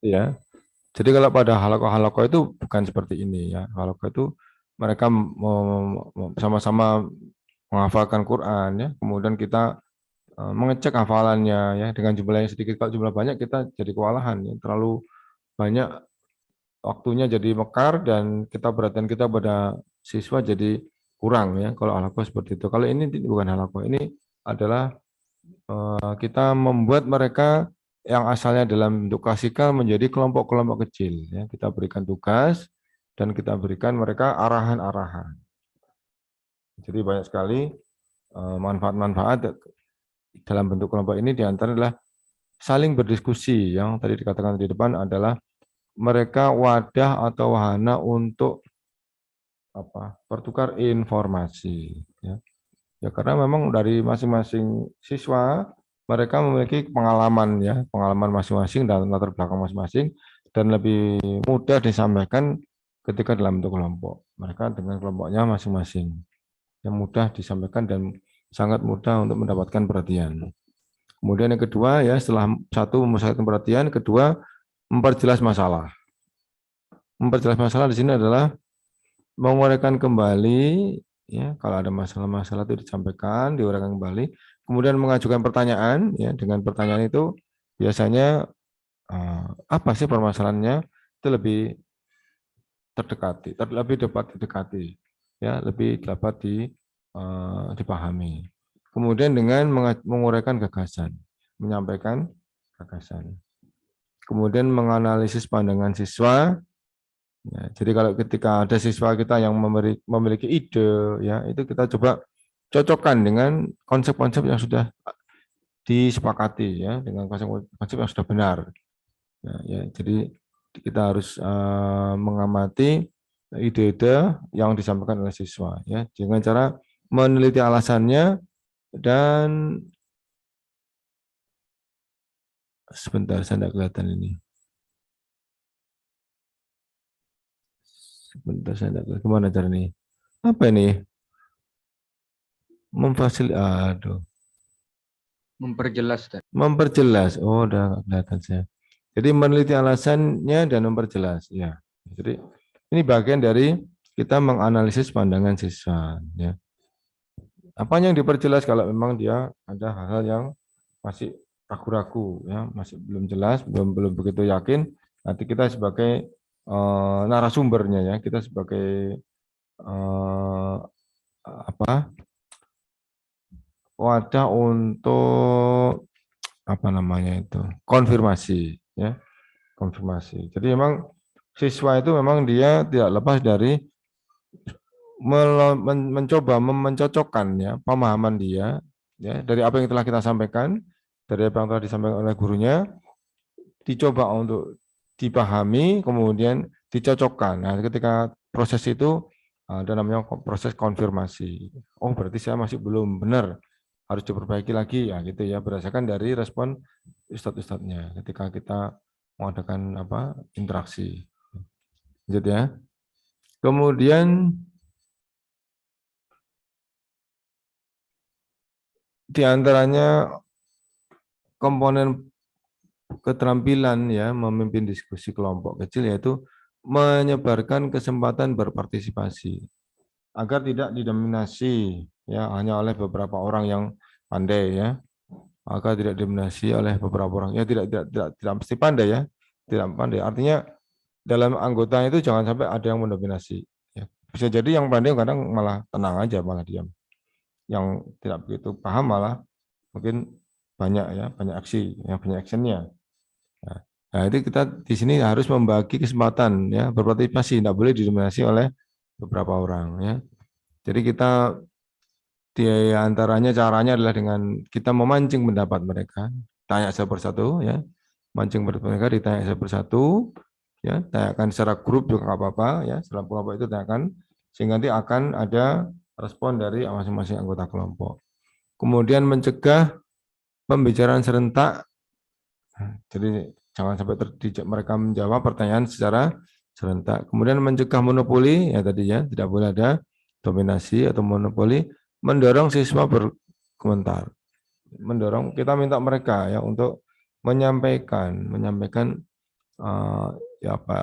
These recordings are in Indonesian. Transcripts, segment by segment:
Ya. Jadi kalau pada halakoh-halakoh itu bukan seperti ini ya. Halakoh itu mereka sama-sama menghafalkan Quran ya. Kemudian kita mengecek hafalannya ya dengan jumlah yang sedikit. Kalau jumlah banyak kita jadi kewalahan ya. Terlalu banyak waktunya jadi mekar dan kita perhatian kita pada siswa jadi kurang ya. Kalau halakoh seperti itu. Kalau ini bukan halakoh. Ini adalah kita membuat mereka yang asalnya dalam bentuk klasikal menjadi kelompok-kelompok kecil ya. Kita berikan tugas dan kita berikan mereka arahan-arahan. Jadi banyak sekali manfaat-manfaat dalam bentuk kelompok ini diantara adalah saling berdiskusi yang tadi dikatakan di depan adalah mereka wadah atau wahana untuk bertukar informasi ya. Ya karena memang dari masing-masing siswa mereka memiliki pengalaman ya, pengalaman masing-masing dan latar belakang masing-masing dan lebih mudah disampaikan ketika dalam bentuk kelompok. Mereka dengan kelompoknya masing-masing yang mudah disampaikan dan sangat mudah untuk mendapatkan perhatian. Kemudian yang kedua ya setelah satu memusatkan perhatian, kedua memperjelas masalah. Memperjelas masalah di sini adalah menguraikan kembali ya kalau ada masalah-masalah itu disampaikan, diuraikan kembali, kemudian mengajukan pertanyaan ya dengan pertanyaan itu biasanya apa sih permasalahannya itu lebih terdekati, lebih dapat didekati ya, lebih dapat dipahami. Kemudian dengan menguraikan gagasan, menyampaikan gagasan. Kemudian menganalisis pandangan siswa. Ya, jadi kalau ketika ada siswa kita yang memiliki ide, ya itu kita coba cocokkan dengan konsep-konsep yang sudah disepakati, ya dengan konsep-konsep yang sudah benar. Ya, jadi kita harus mengamati ide-ide yang disampaikan oleh siswa, ya dengan cara meneliti alasannya dan sebentar saya tidak kelihatan ini. Sebentar saya tidak kelihatan. Kemana cara ini? Apa ini? Aduh. Memperjelas. Memperjelas. Oh, udah kelihatan saya. Jadi meneliti alasannya dan memperjelas. Ya. Jadi ini bagian dari kita menganalisis pandangan siswa. Ya. Apa yang diperjelas kalau memang dia ada hal-hal yang masih ragu-ragu, ya, masih belum jelas, belum begitu yakin. Nanti kita sebagai narasumbernya, ya, kita sebagai eh, wadah untuk apa namanya itu konfirmasi, ya. Konfirmasi. Jadi memang siswa itu memang dia tidak lepas dari mencoba mencocokkan ya pemahaman dia ya dari apa yang telah kita sampaikan, dari apa yang telah disampaikan oleh gurunya, dicoba untuk dipahami, kemudian dicocokkan. Nah, ketika proses itu ada namanya proses konfirmasi. Oh, berarti saya masih belum benar, harus diperbaiki lagi ya gitu ya, berdasarkan dari respon ustadz-ustadznya ketika kita mengadakan interaksi. Lanjut ya. Kemudian di antaranya komponen keterampilan ya memimpin diskusi kelompok kecil yaitu menyebarkan kesempatan berpartisipasi agar tidak didominasi ya hanya oleh beberapa orang yang pandai ya, agar tidak didominasi oleh beberapa orang ya, tidak mesti pandai ya, tidak pandai artinya dalam anggota itu jangan sampai ada yang mendominasi ya. Bisa jadi yang pandai kadang malah tenang aja, malah diam, yang tidak begitu paham malah mungkin banyak ya, banyak aksi yang banyak actionnya. Nah, itu kita di sini harus membagi kesempatan ya berpartisipasi, tidak boleh didominasi oleh beberapa orang ya. Jadi kita di antaranya caranya adalah dengan kita memancing pendapat mereka, tanya satu persatu ya, mancing pendapat mereka, ditanya satu persatu ya, tanyakan secara grup juga nggak apa-apa ya, setelah kelompok itu tanyakan sehingga nanti akan ada respon dari masing-masing anggota kelompok. Kemudian mencegah pembicaraan serentak. Jadi jangan sampai mereka menjawab pertanyaan secara serentak. Kemudian mencegah monopoli, ya tadi ya, tidak boleh ada dominasi atau monopoli. Mendorong siswa berkomentar. Mendorong, kita minta mereka ya untuk menyampaikan ya apa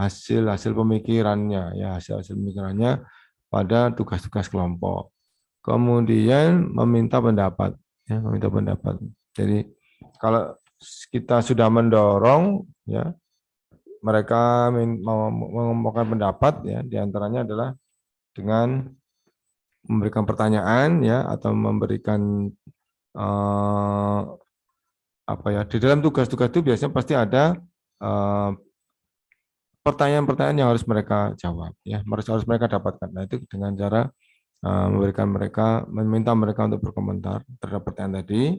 hasil pemikirannya ya hasil pemikirannya pada tugas-tugas kelompok. Kemudian meminta pendapat ya meminta pendapat. Jadi kalau kita sudah mendorong ya mereka mengemukakan pendapat ya diantaranya adalah dengan memberikan pertanyaan ya atau memberikan eh, apa ya di dalam tugas-tugas itu biasanya pasti ada eh, pertanyaan-pertanyaan yang harus mereka jawab ya harus mereka dapatkan. Nah itu dengan cara meminta mereka untuk berkomentar terhadap pertanyaan tadi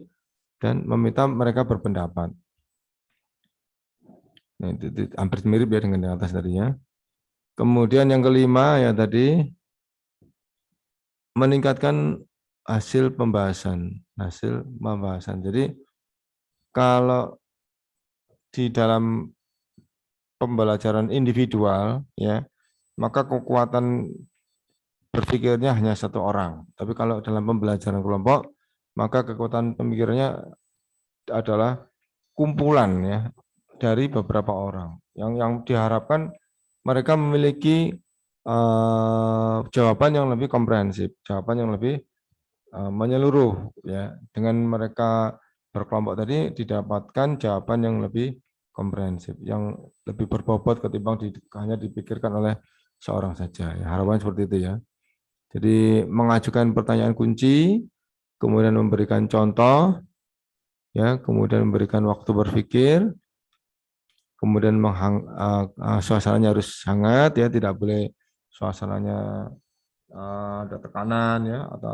dan meminta mereka berpendapat. Nah, itu hampir mirip ya dengan yang atas tadinya. Kemudian yang kelima ya tadi meningkatkan hasil pembahasan. Jadi kalau di dalam pembelajaran individual ya, maka kekuatan berpikirnya hanya satu orang. Tapi kalau dalam pembelajaran kelompok, maka kekuatan pemikirannya adalah kumpulan ya dari beberapa orang. Yang diharapkan mereka memiliki jawaban yang lebih komprehensif, jawaban yang lebih menyeluruh ya. Dengan mereka berkelompok tadi didapatkan jawaban yang lebih komprehensif, yang lebih berbobot ketimbang hanya dipikirkan oleh seorang saja. Ya, harapan seperti itu ya. Jadi mengajukan pertanyaan kunci, kemudian memberikan contoh, ya, kemudian memberikan waktu berpikir, kemudian suasananya harus hangat ya, tidak boleh suasananya ada tekanan ya, atau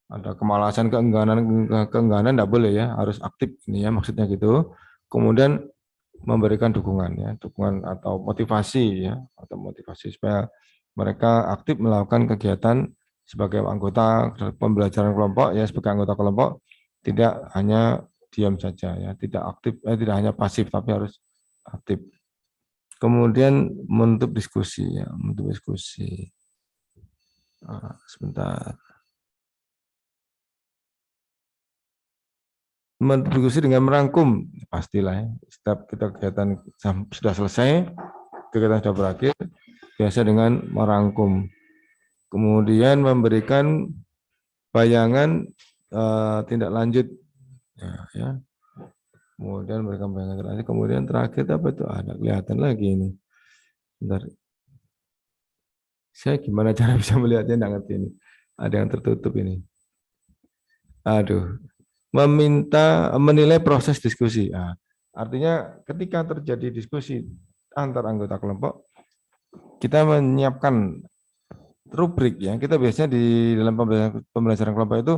ada kemalasan, keengganan tidak boleh ya, harus aktif ini ya maksudnya gitu. Kemudian memberikan dukungan ya, dukungan atau motivasi ya, atau motivasi supaya mereka aktif melakukan kegiatan sebagai anggota pembelajaran kelompok ya, sebagai anggota kelompok tidak hanya diam saja ya, tidak aktif, tidak hanya pasif tapi harus aktif. Kemudian menutup diskusi ya, menutup diskusi. Sebentar. Berdiskusi dengan merangkum, pastilah ya. Setiap kita kegiatan sudah selesai, kegiatan sudah berakhir, biasa dengan merangkum. Kemudian memberikan bayangan tindak lanjut, ya. Kemudian memberikan bayangan tindak lanjut. Kemudian terakhir apa itu? Ada kelihatan lagi ini. Bentar. Saya gimana cara bisa melihatnya? Nggak ngerti ini. Ada yang tertutup ini. Aduh, menilai proses diskusi. Nah, artinya ketika terjadi diskusi antar anggota kelompok, kita menyiapkan rubrik ya. Kita biasanya di dalam pembelajaran kelompok itu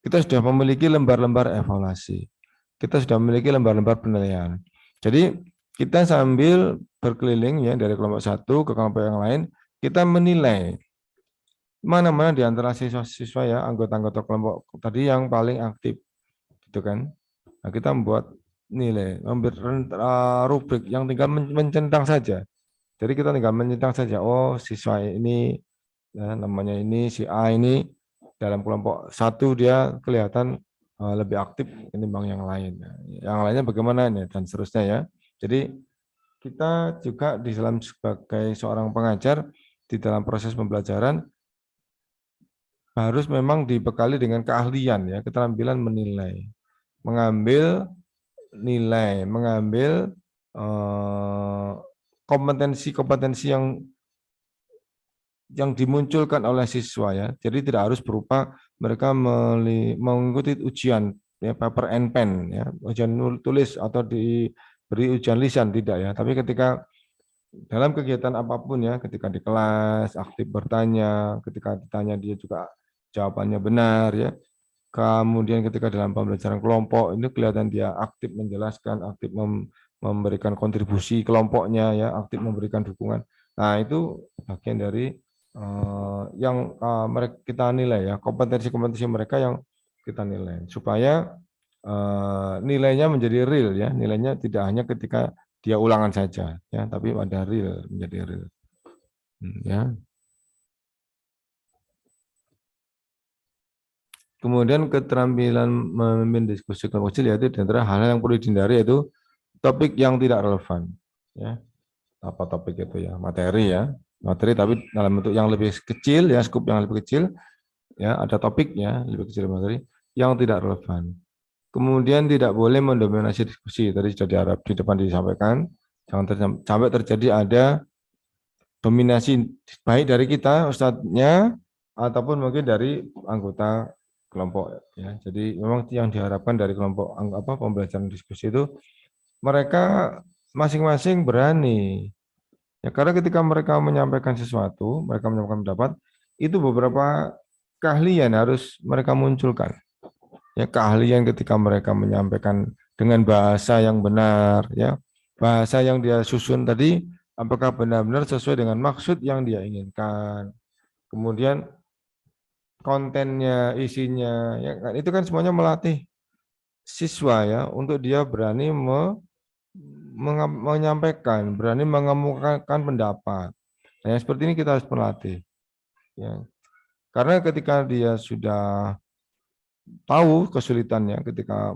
kita sudah memiliki lembar-lembar evaluasi. Kita sudah memiliki lembar-lembar penilaian. Jadi kita sambil berkeliling ya dari kelompok satu ke kelompok yang lain, kita menilai mana-mana di antara siswa-siswa ya anggota-anggota kelompok tadi yang paling aktif gitu kan. Nah, kita membuat nilai, rubrik yang tinggal mencentang saja. Jadi kita tinggal mencentang saja. Oh, siswa ini, ya, namanya ini, si A ini dalam kelompok satu dia kelihatan lebih aktif ketimbang yang lain. Nah, yang lainnya bagaimana nih dan seterusnya ya. Jadi kita juga di dalam sebagai seorang pengajar di dalam proses pembelajaran harus memang dibekali dengan keahlian ya, keterampilan menilai, mengambil nilai, mengambil kompetensi-kompetensi yang dimunculkan oleh siswa ya. Jadi tidak harus berupa mereka mengikuti ujian ya, paper and pen ya, ujian tulis atau diberi ujian lisan tidak ya. Tapi ketika dalam kegiatan apapun ya, ketika di kelas aktif bertanya, ketika ditanya dia juga jawabannya benar ya. Kemudian ketika dalam pembelajaran kelompok ini kelihatan dia aktif menjelaskan, aktif memberikan kontribusi kelompoknya ya, aktif memberikan dukungan. Nah, itu bagian dari yang mereka kita nilai ya, kompetensi-kompetensi mereka yang kita nilai supaya nilainya menjadi real ya, nilainya tidak hanya ketika dia ulangan saja ya, tapi ada real, menjadi real. Ya. Kemudian keterampilan memimpin diskusi kelompok kecil yaitu di antara hal-hal yang perlu dihindari yaitu topik yang tidak relevan. Ya, apa topik itu ya? Materi ya, materi tapi dalam bentuk yang lebih kecil ya, skup yang lebih kecil ya, ada topiknya lebih kecil materi yang tidak relevan. Kemudian tidak boleh mendominasi diskusi. Tadi sudah diharap di depan disampaikan, jangan sampai terjadi ada dominasi baik dari kita ustadznya ataupun mungkin dari anggota kelompok ya. Jadi memang yang diharapkan dari kelompok pembelajaran diskusi itu mereka masing-masing berani. Ya, karena ketika mereka menyampaikan sesuatu, mereka menyampaikan pendapat, itu beberapa keahlian harus mereka munculkan. Ya, keahlian ketika mereka menyampaikan dengan bahasa yang benar, ya, bahasa yang dia susun tadi, apakah benar-benar sesuai dengan maksud yang dia inginkan. Kemudian kontennya, isinya, ya kan, itu kan semuanya melatih siswa ya untuk dia berani menyampaikan, berani mengemukakan pendapat. Nah, yang seperti ini kita harus melatih. Ya. Karena ketika dia sudah tahu kesulitannya, ketika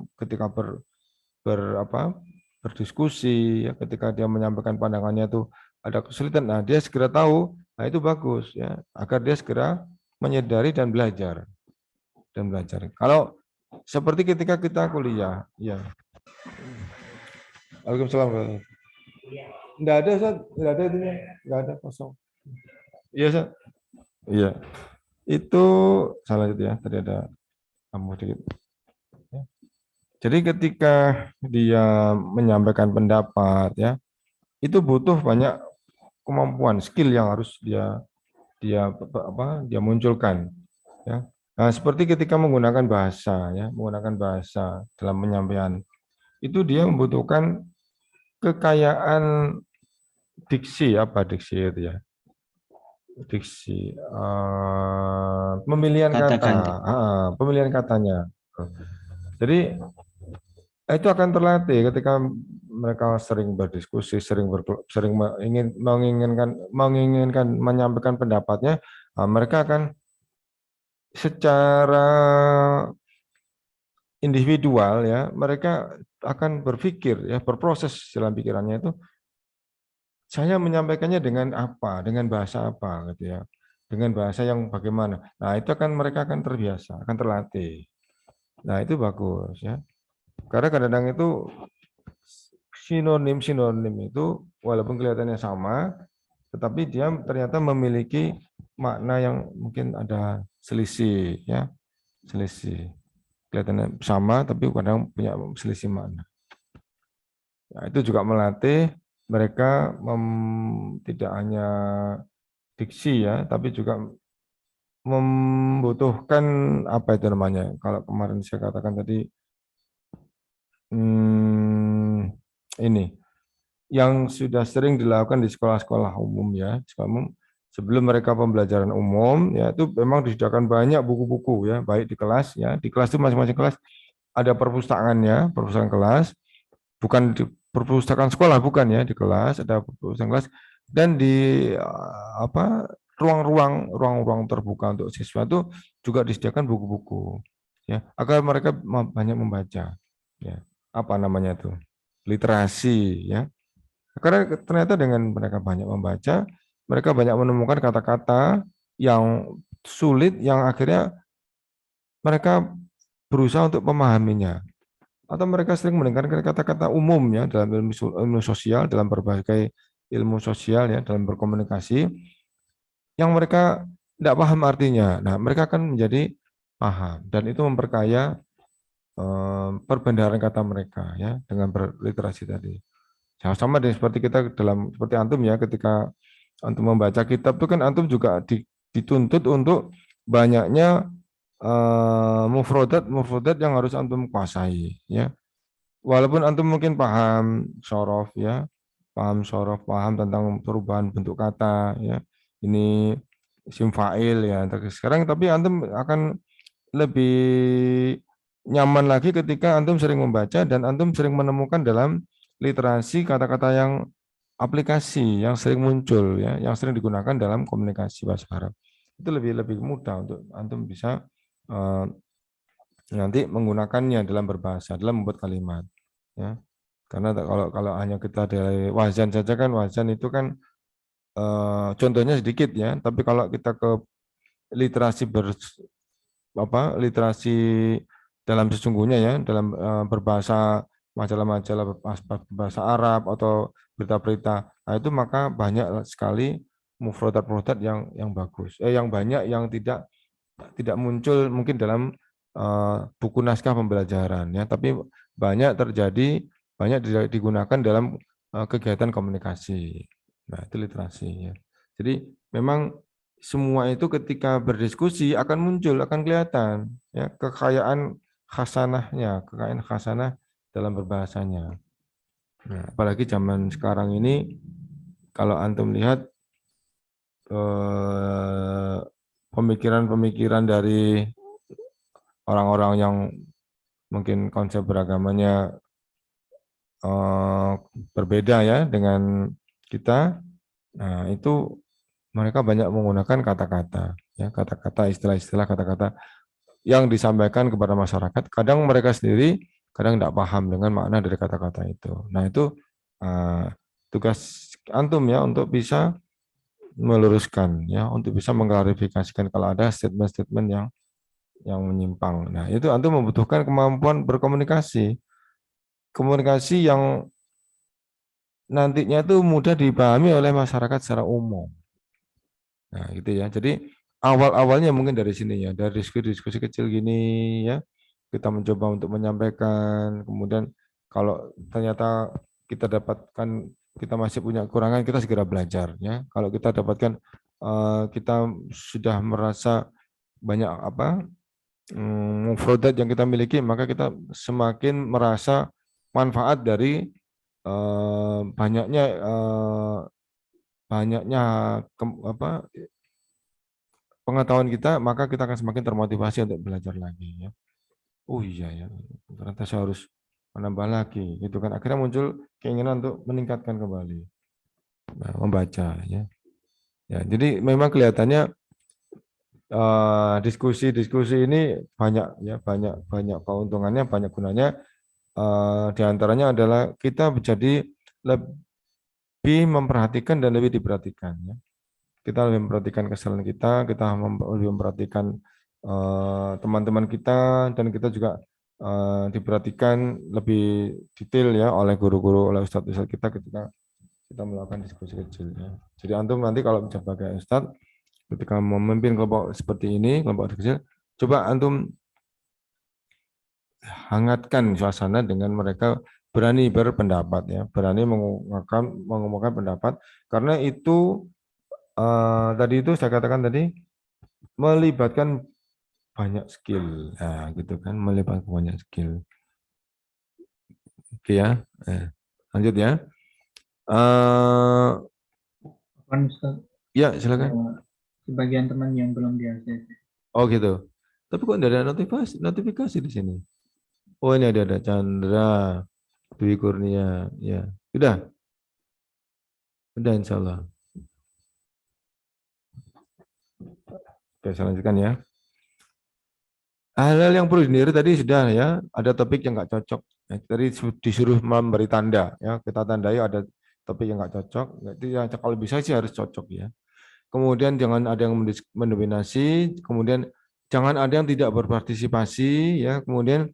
berdiskusi, ya, ketika dia menyampaikan pandangannya itu ada kesulitan, nah dia segera tahu, nah itu bagus ya, agar dia segera menyadari dan belajar Kalau seperti ketika kita kuliah, ya. Waalaikumsalam. Enggak ada, Ustaz. Enggak ada itunya. Enggak ada, kosong. Iya, Ustaz. Iya. Itu salah itu ya. Tadi ada kamu sedikit. Ya. Jadi ketika dia menyampaikan pendapat ya, itu butuh banyak kemampuan, skill yang harus dia munculkan ya. Nah, seperti ketika menggunakan bahasa ya, menggunakan bahasa dalam penyampaian, itu dia membutuhkan kekayaan diksi, apa diksi itu ya, diksi, pemilihan Kata kata, ganti. pemilihan katanya. Jadi itu akan terlatih ketika mereka sering berdiskusi, sering menginginkan menyampaikan pendapatnya, mereka akan secara individual ya, mereka akan berpikir ya, berproses dalam pikirannya itu, saya menyampaikannya dengan apa, dengan bahasa apa gitu ya. Dengan bahasa yang bagaimana. Nah, itu akan mereka akan terbiasa, akan terlatih. Nah, itu bagus ya. Karena kadang-kadang itu sinonim itu walaupun kelihatannya sama, tetapi dia ternyata memiliki makna yang mungkin ada selisih ya, selisih. Kelihatannya sama tapi kadang punya selisih makna. Nah, itu juga melatih mereka tidak hanya diksi ya, tapi juga membutuhkan apa itu namanya? Kalau kemarin saya katakan tadi ini yang sudah sering dilakukan di sekolah-sekolah umum ya, sekolah umum sebelum mereka pembelajaran umum ya itu memang disediakan banyak buku-buku ya, baik di kelas ya, di kelas itu masing-masing kelas ada perpustakaannya, perpustakaan kelas, bukan di perpustakaan sekolah bukan ya, di kelas ada perpustakaan kelas dan di ruang-ruang terbuka untuk siswa itu juga disediakan buku-buku ya agar mereka banyak membaca ya, apa namanya itu, literasi ya, karena ternyata dengan mereka banyak membaca mereka banyak menemukan kata-kata yang sulit yang akhirnya mereka berusaha untuk memahaminya, atau mereka sering mendengarkan kata-kata umum ya dalam ilmu sosial, dalam berbagai ilmu sosial ya, dalam berkomunikasi yang mereka tidak paham artinya. Nah, mereka akan menjadi paham dan itu memperkaya perbendaharaan kata mereka ya dengan berliterasi tadi. Sama dengan seperti kita seperti antum ya, ketika antum membaca kitab itu kan antum juga dituntut untuk banyaknya mufrodat yang harus antum kuasai ya. Walaupun antum mungkin paham sorof ya, paham tentang perubahan bentuk kata ya. Ini isim fa'il ya. Sekarang tapi antum akan lebih nyaman lagi ketika antum sering membaca dan antum sering menemukan dalam literasi kata-kata yang aplikasi yang sering muncul ya, yang sering digunakan dalam komunikasi bahasa Arab. Itu lebih mudah untuk antum bisa nanti menggunakannya dalam berbahasa, dalam membuat kalimat ya. Karena kalau hanya kita dari wazan saja kan, wazan itu kan contohnya sedikit ya. Tapi kalau kita ke literasi literasi dalam sesungguhnya ya, dalam berbahasa majalah-majalah berbahasa Arab atau berita-berita, nah itu maka banyak sekali mufradat-mufradat yang bagus, yang banyak yang tidak muncul mungkin dalam buku naskah pembelajaran ya, tapi banyak digunakan dalam kegiatan komunikasi. Nah, itu literasi ya. Jadi memang semua itu ketika berdiskusi akan muncul, akan kelihatan ya kekayaan khasanah dalam berbahasanya. Nah, apalagi zaman sekarang ini kalau antum lihat eh, pemikiran-pemikiran dari orang-orang yang mungkin konsep beragamanya eh, berbeda ya dengan kita. Nah, itu mereka banyak menggunakan kata-kata, ya, kata-kata, istilah-istilah, kata-kata yang disampaikan kepada masyarakat. Kadang mereka sendiri kadang tidak paham dengan makna dari kata-kata itu. Nah, itu eh, tugas antum ya untuk bisa meluruskan, ya, untuk bisa mengklarifikasikan kalau ada statement-statement yang menyimpang. Nah, itu antum membutuhkan kemampuan berkomunikasi, komunikasi yang nantinya itu mudah dipahami oleh masyarakat secara umum. Nah, gitu ya. Jadi awal-awalnya mungkin dari sini ya, dari diskusi-diskusi kecil gini ya, kita mencoba untuk menyampaikan. Kemudian kalau ternyata kita dapatkan kita masih punya kekurangan, kita segera belajar ya. Kalau kita dapatkan kita sudah merasa banyak mufrodat yang kita miliki, maka kita semakin merasa manfaat dari banyaknya banyaknya pengetahuan kita, maka kita akan semakin termotivasi untuk belajar lagi ya. Oh iya ya, ternyata saya harus menambah lagi, gitu kan. Akhirnya muncul keinginan untuk meningkatkan kembali, nah, membaca ya. Ya, jadi memang kelihatannya diskusi-diskusi ini banyak ya, banyak banyak keuntungannya, banyak gunanya. Di antaranya adalah kita menjadi lebih memperhatikan dan lebih diperhatikan ya. Kita lebih memperhatikan kesalahan kita lebih memperhatikan teman-teman kita, dan kita juga diperhatikan lebih detail ya oleh guru-guru, oleh ustadz-ustadz kita ketika kita melakukan diskusi kecil ya. Jadi antum nanti kalau sebagai ustadz ketika memimpin kelompok seperti ini, kelompok kecil, coba antum hangatkan suasana dengan mereka berani berpendapat ya, berani mengumumkan pendapat, karena itu tadi itu saya katakan tadi melibatkan banyak skill, nah gitu kan, melibatkan banyak skill. Oke ya, lanjut ya. Kan Ustaz, Ya silakan. sebagian teman yang belum di ACC. Oh gitu. Tapi kok tidak ada notifikasi di sini? Oh ini ada Chandra Dwi Kurnia. Ya, udah Insya Allah. Oke, saya lanjutkan ya. Hal-hal yang perlu dihindari tadi sudah ya. Ada topik yang nggak cocok. Ya, tadi disuruh memberi tanda ya. Kita tandai ada topik yang nggak cocok. Jadi yang kalau bisa sih harus cocok ya. Kemudian jangan ada yang mendominasi. Kemudian jangan ada yang tidak berpartisipasi ya. Kemudian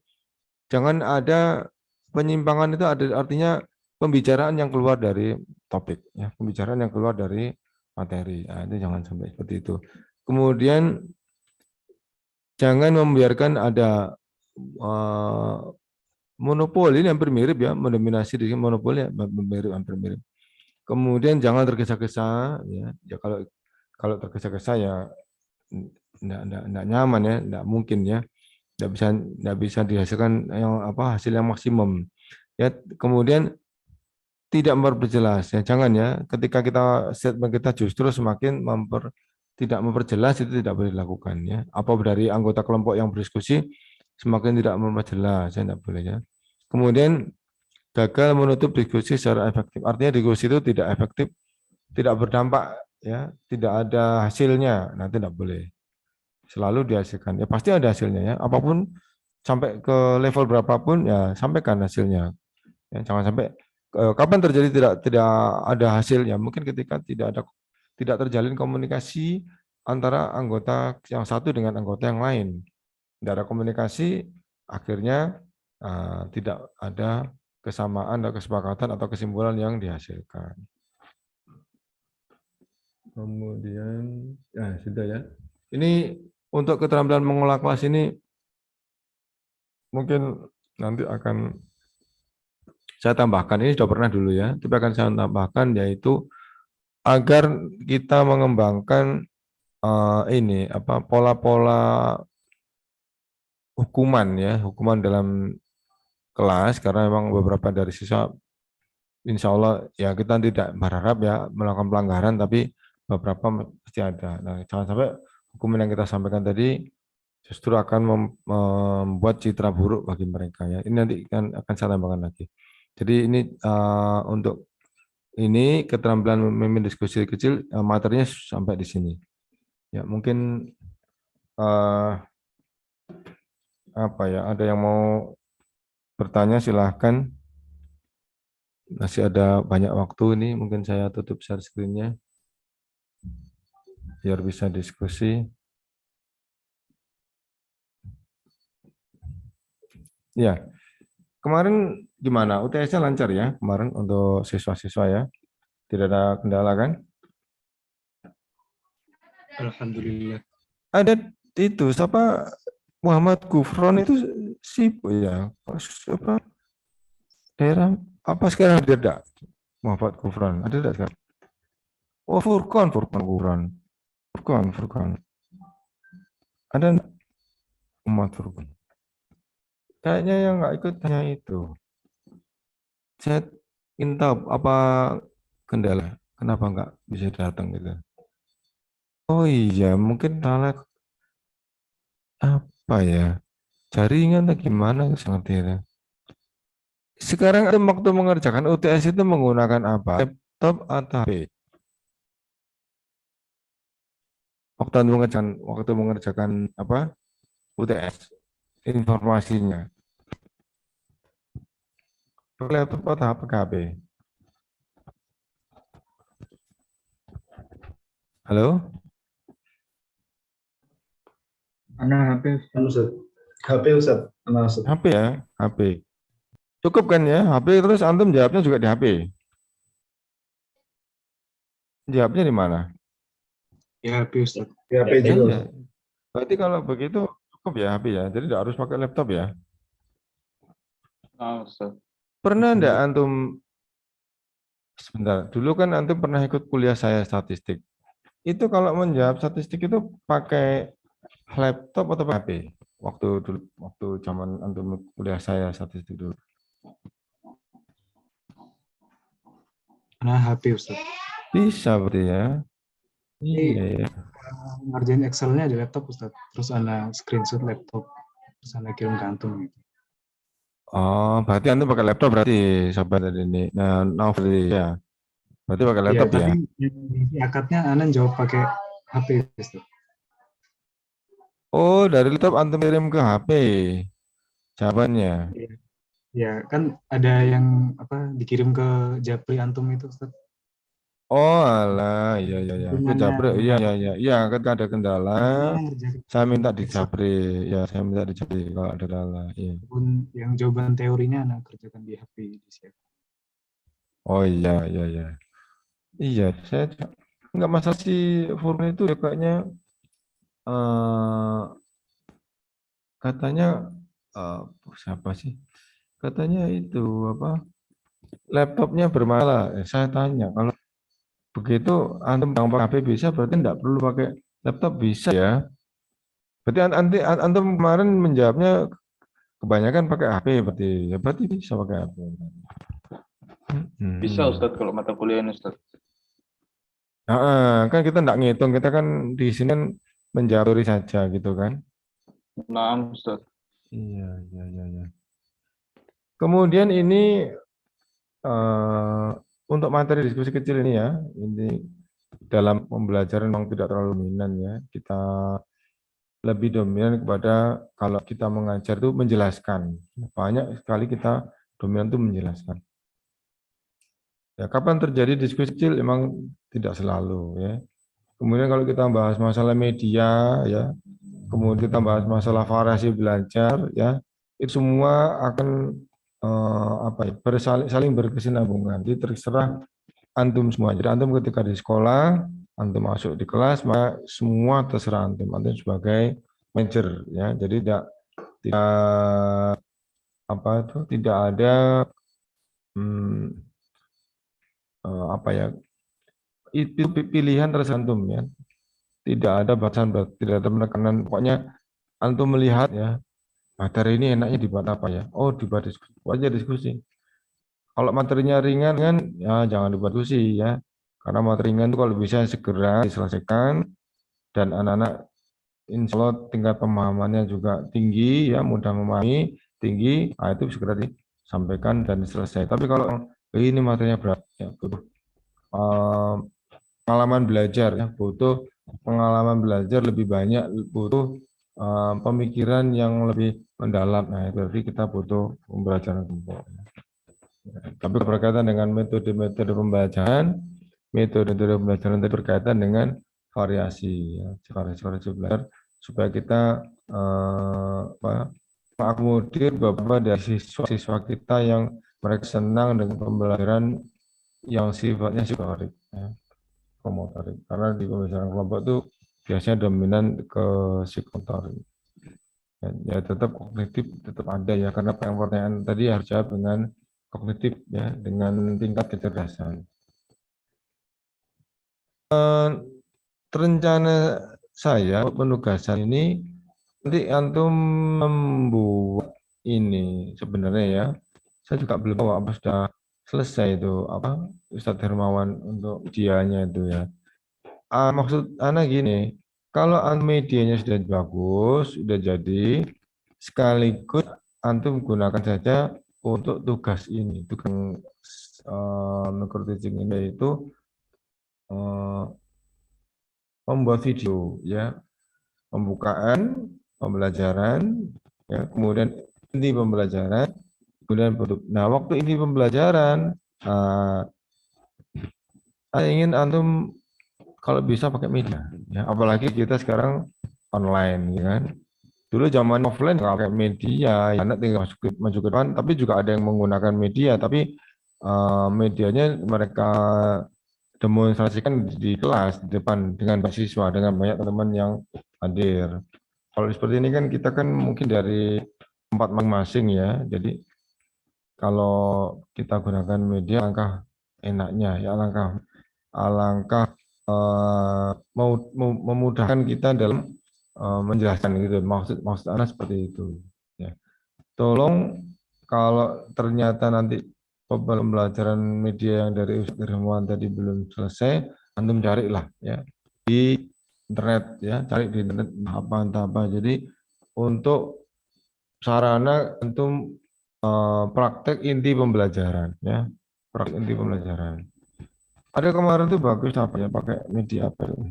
jangan ada penyimpangan, itu ada artinya pembicaraan yang keluar dari topik ya. Pembicaraan yang keluar dari materi. Nah, itu jangan sampai seperti itu. Kemudian jangan membiarkan ada monopoli, ini hampir mirip ya, mendominasi di monopoli ya, hampir mirip. Kemudian jangan tergesa-gesa ya. Ya kalau tergesa-gesa ya enggak nyaman ya, enggak mungkin ya. Enggak bisa dihasilkan hasil yang maksimum. Ya, kemudian tidak memperjelas ya, jangan ya. Ketika statement kita justru semakin tidak memperjelas, itu tidak boleh dilakukan ya. Apa dari anggota kelompok yang berdiskusi semakin tidak memperjelas, ya tidak boleh ya. Kemudian gagal menutup diskusi secara efektif. Artinya diskusi itu tidak efektif, tidak berdampak ya, tidak ada hasilnya. Nah, tidak boleh. Selalu dihasilkan. Ya pasti ada hasilnya ya. Apapun sampai ke level berapapun ya sampaikan hasilnya. Ya, jangan sampai kapan terjadi tidak ada hasil ya, mungkin ketika tidak terjalin komunikasi antara anggota yang satu dengan anggota yang lain. Tidak ada komunikasi, akhirnya tidak ada kesamaan atau kesepakatan atau kesimpulan yang dihasilkan. Kemudian, ya sudah ya. Ini untuk keterampilan mengolah kelas ini mungkin nanti akan saya tambahkan, ini sudah pernah dulu ya, tapi akan saya tambahkan yaitu agar kita mengembangkan ini apa pola-pola hukuman ya, hukuman dalam kelas, karena memang beberapa dari siswa insya Allah ya kita tidak berharap ya melakukan pelanggaran, tapi beberapa pasti ada. Nah, jangan sampai hukuman yang kita sampaikan tadi justru akan membuat citra buruk bagi mereka ya. Ini nanti akan saya tambahkan lagi. Jadi ini untuk ini keterampilan memimpin diskusi kecil, materinya sampai di sini. Ya mungkin apa ya? Ada yang mau bertanya silahkan. Masih ada banyak waktu ini, mungkin saya tutup share screen-nya biar bisa diskusi. Ya, kemarin gimana? UTS-nya lancar ya kemarin untuk siswa-siswa ya? Tidak ada kendala kan? Alhamdulillah. Ada itu, siapa Muhammad Gufron itu sibuk ya? Apa daerah apa sekarang ada tidak? Muhammad Gufron ada tidak sekarang? Oh Furqan Gufron. Furqan. Ada enggak? Muhammad Furqan. Kayaknya yang nggak ikut hanya itu. Saya ingin tahu apa kendala, kenapa nggak bisa datang gitu. Oh iya, mungkin salah apa ya? Jaringan atau gimana seperti itu. Sekarang ada waktu mengerjakan UTS itu menggunakan apa? Laptop atau HP? Waktu mengerjakan apa? UTS informasinya. Laptop atau HP? Halo? Anak HP Ustaz. Ustaz. HP Ustaz. Ustaz. HP ya, HP. Cukup kan ya, HP terus antum jawabnya juga di HP. Jawabnya di mana? Ya, HP Ustaz. HP Ya, juga. iya. Berarti kalau begitu cukup ya HP ya. Jadi tidak harus pakai laptop ya. Ustaz. Pernah enggak antum sebentar, dulu kan antum pernah ikut kuliah saya statistik. Itu kalau menjawab statistik itu pakai laptop atau pakai HP? Waktu zaman antum kuliah saya statistik dulu. Nah, HP Ustaz. Bisa berarti ya. Iya ya. Ngerjain Excel-nya di laptop Ustaz. Terus ana screenshot laptop. Terus ana kirim ke antum gitu. Oh, berarti antum pakai laptop berarti sobat ini. Nah, Novri ya. Berarti pakai laptop ya. Tapi di akadnya ana jawab pakai HP Ustaz. Oh, dari laptop antum kirim ke HP jawabannya. Ya, kan ada yang apa dikirim ke Japri antum itu Ustaz. Oh, alah, iya. Ke Japri, iya, kan ada kendala. Saya minta di Japri, ya, saya minta di Japri kalau ada kendala. Iya. Walaupun yang jawaban teorinya ana kerjakan di HP di siap. Oh iya. Iya, saya nggak masalah si Furman itu ya kayaknya katanya siapa sih? Katanya itu apa? Laptopnya bermasalah. Saya tanya, kalau begitu antum pakai HP bisa, berarti enggak perlu pakai laptop bisa ya? Berarti antum kemarin menjawabnya kebanyakan pakai HP berarti. Ya berarti bisa pakai HP. Bisa Ustadz kalau mata kuliah ini Ustadz. Nah, kan kita enggak ngitung, kita kan di sini kan menjawab teori saja gitu kan. Nah, Ustadz. Iya. Kemudian ini untuk materi diskusi kecil ini ya, ini dalam pembelajaran memang tidak terlalu dominan ya. Kita lebih dominan kepada kalau kita mengajar itu menjelaskan. Banyak sekali kita dominan itu menjelaskan. Ya, kapan terjadi diskusi kecil? Emang tidak selalu ya. Kemudian kalau kita bahas masalah media ya, kemudian kita bahas masalah variasi belajar ya, itu semua akan saling berkesinambungan. Jadi terserah antum semua. Jadi antum ketika di sekolah, antum masuk di kelas, maka semua terserah antum. Antum sebagai manager ya. Jadi tidak ada itu pilihan terserah antum ya. Tidak ada batasan, tidak ada penekanan. Pokoknya antum melihat ya, materi ini enaknya dibuat apa ya? Oh, dibuat diskusi. Aja diskusi. Kalau materinya ringan kan, ya jangan dibuat diskusi ya. Karena materi ringan itu kalau bisa segera diselesaikan dan anak-anak insya Allah tingkat pemahamannya juga tinggi ya, mudah memahami, tinggi, nah itu segera disampaikan dan selesai. Tapi kalau ini materinya berat, ya butuh pengalaman belajar ya, butuh pengalaman belajar lebih banyak, butuh pemikiran yang lebih mendalam. Nah, itu berarti kita butuh pembelajaran kelompok. Ya, tapi berkaitan dengan metode-metode pembelajaran tadi berkaitan dengan variasi, ya, variasi belajar supaya kita mengakomodir beberapa dari siswa kita yang mereka senang dengan pembelajaran yang sifatnya psikomotorik. Ya. Karena di pembelajaran kelompok itu biasanya dominan ke psikomotorik. Ya tetap kognitif tetap ada ya, karena pertanyaan tadi harus jawab dengan kognitif ya, dengan tingkat kecerdasan. Rencana saya penugasan ini nanti antum membuat ini sebenarnya ya. Saya juga belum tahu apa sudah selesai itu apa Ustadz Hermawan untuk medianya itu ya. Maksud anak gini, kalau medianya sudah bagus, sudah jadi, sekaligus antum gunakan saja untuk tugas ini, tugas micro-teaching ini itu membuat video ya, pembukaan, pembelajaran, ya, kemudian inti pembelajaran, kemudian produk. Nah, waktu inti pembelajaran, saya ingin antum kalau bisa pakai media, ya, apalagi kita sekarang online, ya kan. Dulu zaman offline nggak pakai media, ya, anak tinggal maju ke depan, tapi juga ada yang menggunakan media, tapi medianya mereka demonstrasikan di kelas di depan dengan siswa, dengan banyak teman yang hadir. Kalau seperti ini kan kita kan mungkin dari tempat masing-masing ya, jadi kalau kita gunakan media alangkah enaknya ya, alangkah memudahkan kita dalam menjelaskan gitu. Maksud Anda seperti itu ya. Tolong kalau ternyata nanti pembelajaran media yang dari Ustadz Hermawan tadi belum selesai, antum carilah ya di internet ya, cari di internet entah apa. Jadi untuk sarana antum praktek inti pembelajaran ya, praktek inti pembelajaran. Ada kemarin tuh bagus apa ya, pakai media apa itu?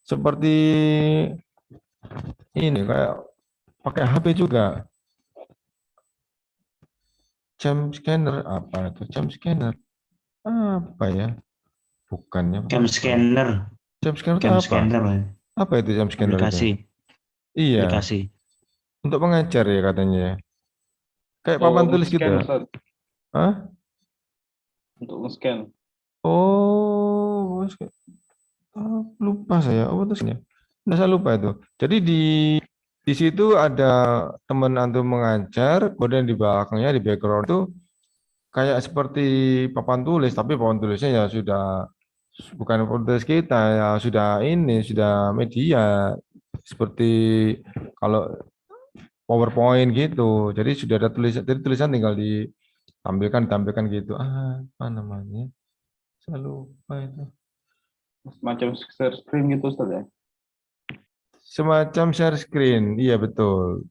Seperti ini kayak pakai HP juga. Jam scanner apa itu? Jam scanner apa ya? Bukannya. Jam scanner. Jam scanner itu Jam apa? scanner. Apa itu jam scanner Aplikasi. itu? Iya. Aplikasi. Untuk mengajar ya katanya ya. Kayak papan tulis gitu ya. Hah? Untuk nge-scan. Oh, lupa saya. Oh, terusnya. Nah, saya lupa itu. Jadi di situ ada teman antum mengajar, kemudian di belakangnya di background itu kayak seperti papan tulis, tapi papan tulisnya ya sudah bukan papan tulis kita ya, sudah media seperti kalau PowerPoint gitu. Jadi sudah ada tulisan, jadi tulisan tinggal ditampilkan gitu. Apa namanya? Saya lupa itu. Semacam share screen gitu Ustaz ya. Semacam share screen, iya betul.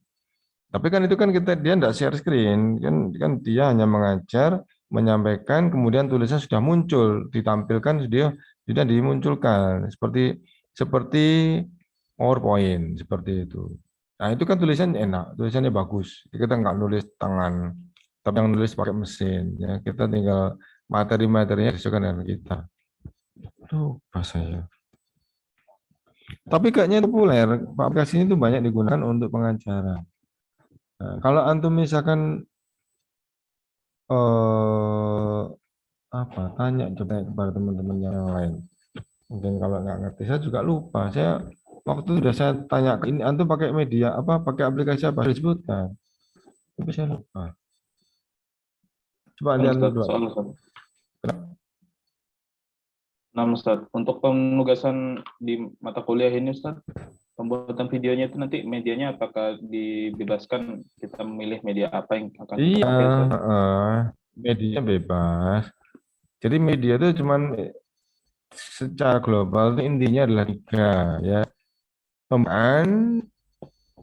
Tapi kan itu kan dia tidak share screen, kan dia hanya mengajar, menyampaikan, kemudian tulisan sudah muncul, ditampilkan, sudah dimunculkan seperti PowerPoint seperti itu. Nah, itu kan tulisannya enak, tulisannya bagus. Kita nggak nulis tangan, tapi yang nulis pakai mesin. Ya, kita tinggal materi-materinya disesuaikan dengan kita. Itu bahasanya. Tapi kayaknya populer, aplikasi ini tuh banyak digunakan untuk pengacara. Nah, kalau antum misalkan apa tanya coba kepada teman-teman yang lain. Mungkin kalau nggak ngerti, saya juga lupa. Saya waktu itu sudah saya tanya ini antum pakai media apa, pakai aplikasi apa disebutkan. Tapi saya lupa. Coba lihat Ustaz, dulu. soal Ustaz. Nah, Ustaz, untuk penugasan di mata kuliah ini, Ustaz, pembuatan videonya itu nanti medianya apakah dibebaskan kita memilih media apa yang akan kita Iya, pakai, Ustaz? media bebas. Jadi media itu cuman secara global itu intinya adalah tiga ya. Pembukaan,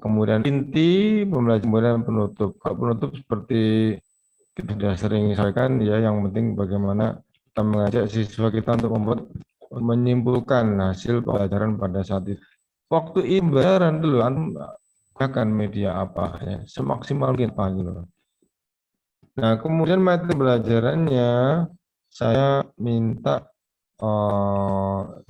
kemudian inti, pembelajaran, kemudian penutup. Kalau penutup seperti kita sudah sering sampaikan ya, yang penting bagaimana kita mengajak siswa kita untuk menyimpulkan hasil pembelajaran pada saat itu. Waktu pembelajaran dulu, antum gunakan media apa ya, semaksimal mungkin Pak gitu. Nah, kemudian materi pembelajarannya saya minta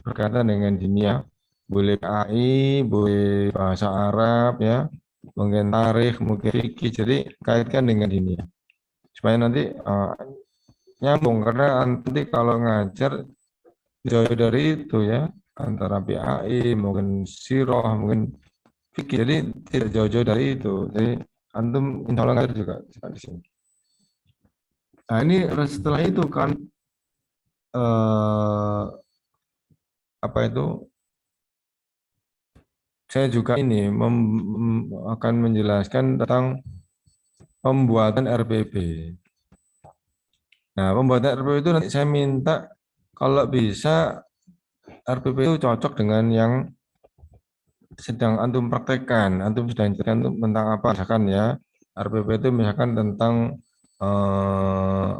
berkaitan dengan dunia, boleh AI, boleh bahasa Arab ya, mungkin tarikh, mungkin fikih, jadi kaitkan dengan dunia supaya nanti nyambung karena nanti kalau ngajar jauh dari itu ya antara PAI mungkin sirah mungkin fikih jadi tidak jauh-jauh dari itu jadi antum insya Allah ngajar juga di sini. Nah ini setelah itu kan apa itu saya juga ini akan menjelaskan tentang pembuatan RPP. Nah pembuatan RPP itu nanti saya minta kalau bisa RPP itu cocok dengan yang sedang antum praktekkan, antum sedang jelaskan tentang apa, misalkan ya, RPP itu misalkan tentang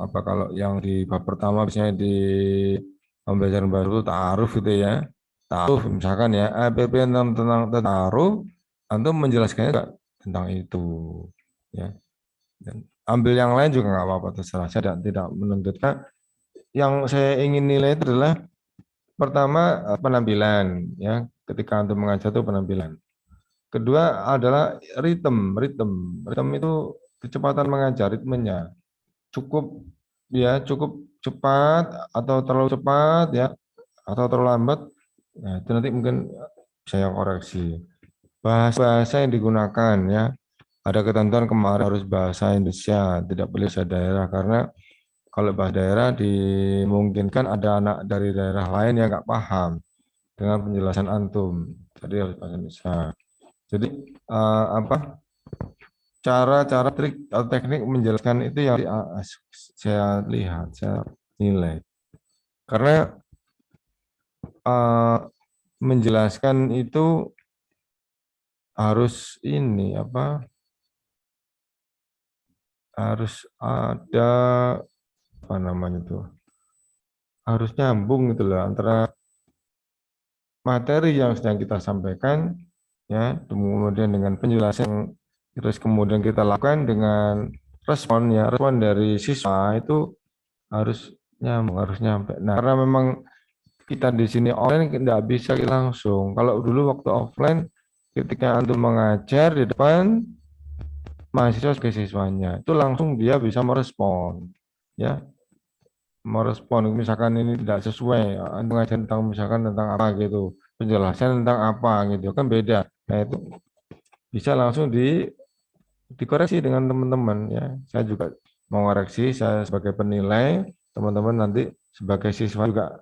apa kalau yang di bab pertama misalnya di pembelajaran baru ta'aruf gitu ya, ta'aruf misalkan ya, RPP tentang ta'aruf, antum menjelaskannya juga tentang itu, ya. Dan ambil yang lain juga nggak apa-apa terserah, saya tidak menuntutkan. Yang saya ingin nilai itu adalah pertama penampilan, ya, ketika antum mengajar itu penampilan. Kedua adalah ritme itu kecepatan mengajar, ritmenya cukup ya cukup cepat atau terlalu cepat ya atau terlalu lambat. Nah, itu nanti mungkin saya koreksi. Bahasa yang digunakan ya. Ada ketentuan kemarin harus bahasa Indonesia, tidak boleh bahasa daerah karena kalau bahasa daerah dimungkinkan ada anak dari daerah lain yang nggak paham dengan penjelasan antum. Jadi harus bahasa Indonesia. Jadi apa cara-cara trik atau teknik menjelaskan itu yang saya lihat, saya nilai. Karena menjelaskan itu harus ini apa? Harus ada apa namanya tuh? Harus nyambung gitu loh antara materi yang sedang kita sampaikan ya, kemudian dengan penjelasan terus kemudian kita lakukan dengan respon ya, respon dari siswa itu harus nyambung, harus nyampe. Nah, karena memang kita di sini online tidak bisa kita langsung. Kalau dulu waktu offline ketika antum mengajar di depan mahasiswa sebagai siswanya, itu langsung dia bisa merespon ya, merespon misalkan ini tidak sesuai mengajar tentang misalkan tentang apa gitu, penjelasan tentang apa gitu kan beda. Nah, itu bisa langsung dikoreksi dengan teman-teman ya. Saya juga mau koreksi, saya sebagai penilai, teman-teman nanti sebagai siswa juga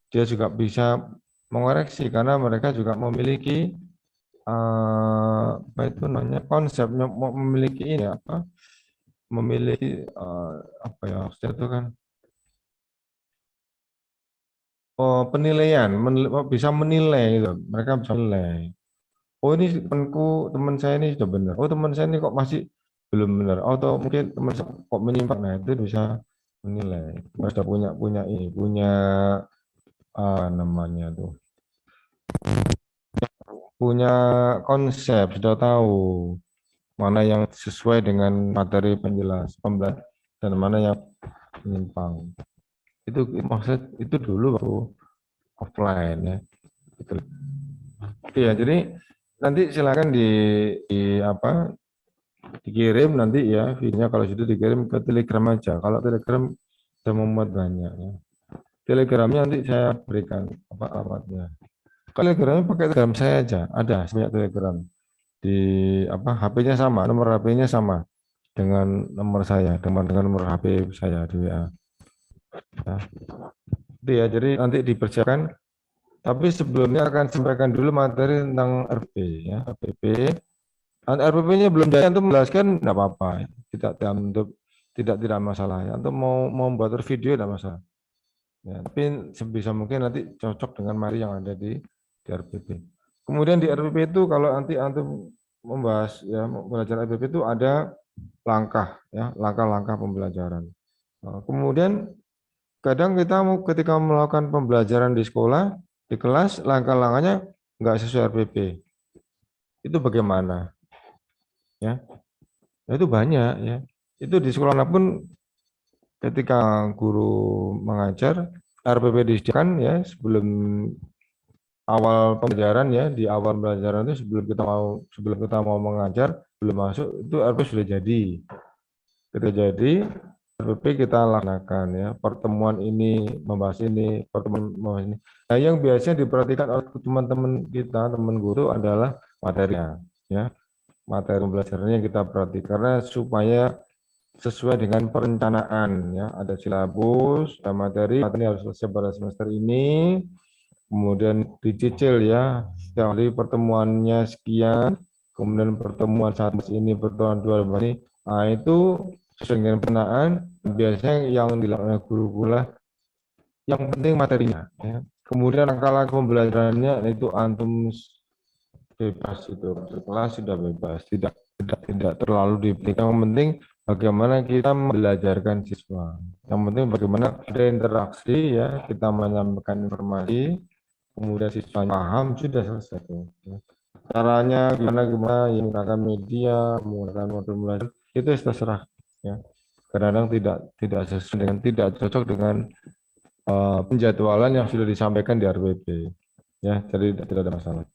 dia juga bisa mengoreksi karena mereka juga memiliki apa itu namanya konsepnya memiliki ini apa memiliki apa ya maksudnya itu kan penilaian bisa menilai gitu. Mereka bisa menilai oh ini teman saya ini sudah benar oh teman saya ini kok masih belum benar oh, atau mungkin teman saya kok menyimpang nah itu bisa menilai mereka punya ini punya namanya tuh punya konsep, sudah tahu mana yang sesuai dengan materi pembelajaran dan mana yang menyimpang. Itu maksud itu dulu waktu offline ya. Gitu. Iya, jadi nanti silakan dikirim nanti ya videonya, kalau sudah dikirim ke Telegram aja. Kalau Telegram saya memuat banyak ya. Telegramnya nanti saya berikan alamatnya. Kalau Telegramnya pakai Telegram saya aja, ada banyak Telegram. Di HP-nya sama, nomor HP-nya sama dengan nomor saya, dengan nomor HP saya di WA. Ya. Itu ya, jadi nanti dipersiapkan. Tapi sebelumnya akan sampaikan dulu materi tentang RP ya, RPP. RPP-nya belum jadi, untuk menjelaskan tidak apa-apa, tidak masalah ya. Untuk mau membuat video tidak masalah. Ya, tapi sebisa mungkin nanti cocok dengan materi yang ada di RPP. Kemudian di RPP itu kalau nanti antum membahas ya belajar RPP itu ada langkah-langkah pembelajaran. Nah, kemudian kadang kita ketika melakukan pembelajaran di sekolah, di kelas, langkah-langkahnya nggak sesuai RPP. Itu bagaimana? Ya, itu banyak ya. Itu di sekolah pun ketika guru mengajar, RPP disediakan ya sebelum awal pembelajaran ya, di awal pembelajaran itu sebelum kita mau mengajar, belum masuk itu RPP sudah jadi. Ketika jadi RPP kita laksanakan ya, pertemuan ini membahas ini, pertemuan membahas ini. Nah, yang biasanya diperhatikan oleh teman-teman kita, teman guru adalah materinya ya. Materi pembelajarannya kita perhatikan karena supaya sesuai dengan perencanaan ya, ada silabus, ada materi harus selesai pada semester ini, kemudian dicicil ya, setiap hari pertemuannya sekian, kemudian pertemuan satu ini, pertemuan dua ini, nah itu sesuai dengan perencanaan. Biasanya yang dilakukan guru pula, yang penting materinya ya. Kemudian langkah-langkah pembelajarannya itu antum bebas, itu kelas sudah bebas, tidak terlalu dipikirkan. Yang penting bagaimana kita belajarkan siswa, yang penting bagaimana ada interaksi ya, kita menyampaikan informasi, kemudian siswa paham, sudah selesai tuh. Caranya gimana yang menggunakan media, menggunakan modul belajar itu terserah ya. Kadang-kadang tidak sesuai dengan, tidak cocok dengan penjadwalan yang sudah disampaikan di RPP ya, jadi tidak ada masalah.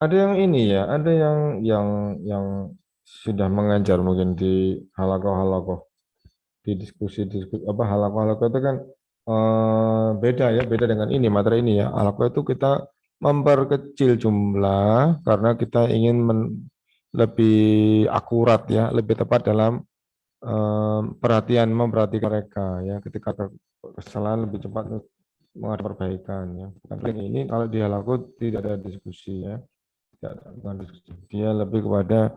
Ada yang ini ya, ada yang sudah mengajar mungkin di halakoh di diskusi halakoh itu kan beda dengan ini materi ini ya. Halakoh itu kita memperkecil jumlah karena kita ingin lebih akurat ya, lebih tepat dalam memperhatikan mereka ya, ketika kesalahan lebih cepat menghadapi perbaikan ya. Tapi ini kalau di halakoh tidak ada diskusi ya. Bukan diskusi. Dia lebih kepada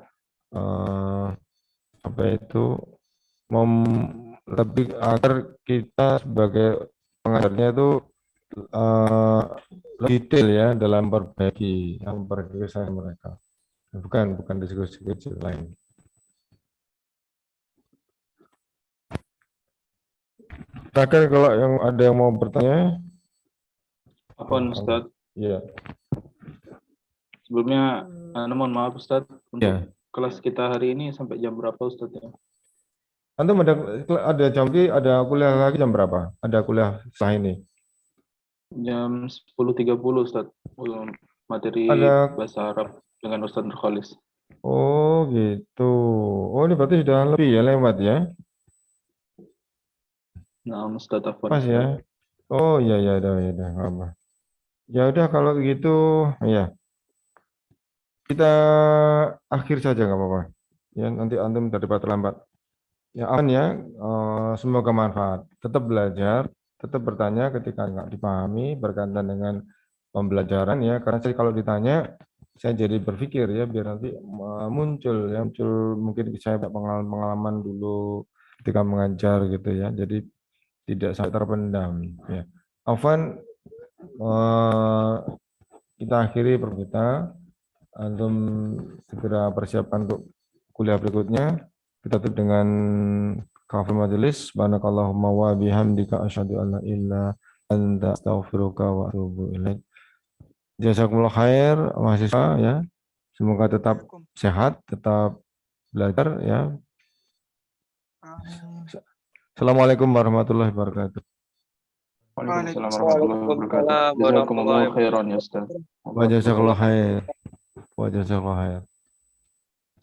lebih agar kita sebagai pengajarnya itu lebih detail ya dalam memperbaiki kesalahan mereka. Bukan diskusi kecil lain. Bahkan kalau ada yang mau bertanya, Apa Ustadz? ya. Sebelumnya, mohon maaf Ustadz, untuk Ya. kelas kita hari ini sampai jam berapa Ustadz ya? Antum ada kuliah lagi jam berapa? Ada kuliah setelah ini? Jam 10.30 Ustadz, materi bahasa Arab dengan Ustadz Nurkhalis. Oh gitu. Oh ini berarti sudah lebih ya lewat ya? Nah, Ustadz Afwan. Pas ya? Oh iya ya udah apa. Ya udah kalau gitu ya. Kita akhir saja nggak apa-apa. Ya nanti antum daripada terlambat. Ya aman ya. Semoga manfaat. Tetap belajar, tetap bertanya ketika nggak dipahami berkaitan dengan pembelajaran ya. Karena kalau ditanya saya jadi berpikir ya, biar nanti muncul mungkin saya pengalaman dulu ketika mengajar gitu ya. Jadi tidak sampai terpendam ya. Afwan, kita akhiri perbuatan. Antum segera persiapkan untuk kuliah berikutnya. Kita tutup dengan kafil majelis. Subhanakallahumma wa bihamdika asyhadu an la ilaha illa anta astaghfiruka wa atubu ilaik. Jazakumullah khair mahasiswa ya. Semoga tetap sehat, tetap belajar ya. Assalamualaikum warahmatullahi wabarakatuh. Waalaikumsalam warahmatullahi wabarakatuh. Jazakumullah khairan ya Ustaz. Wa jazakallahu khair. Wa jazakallahu khair.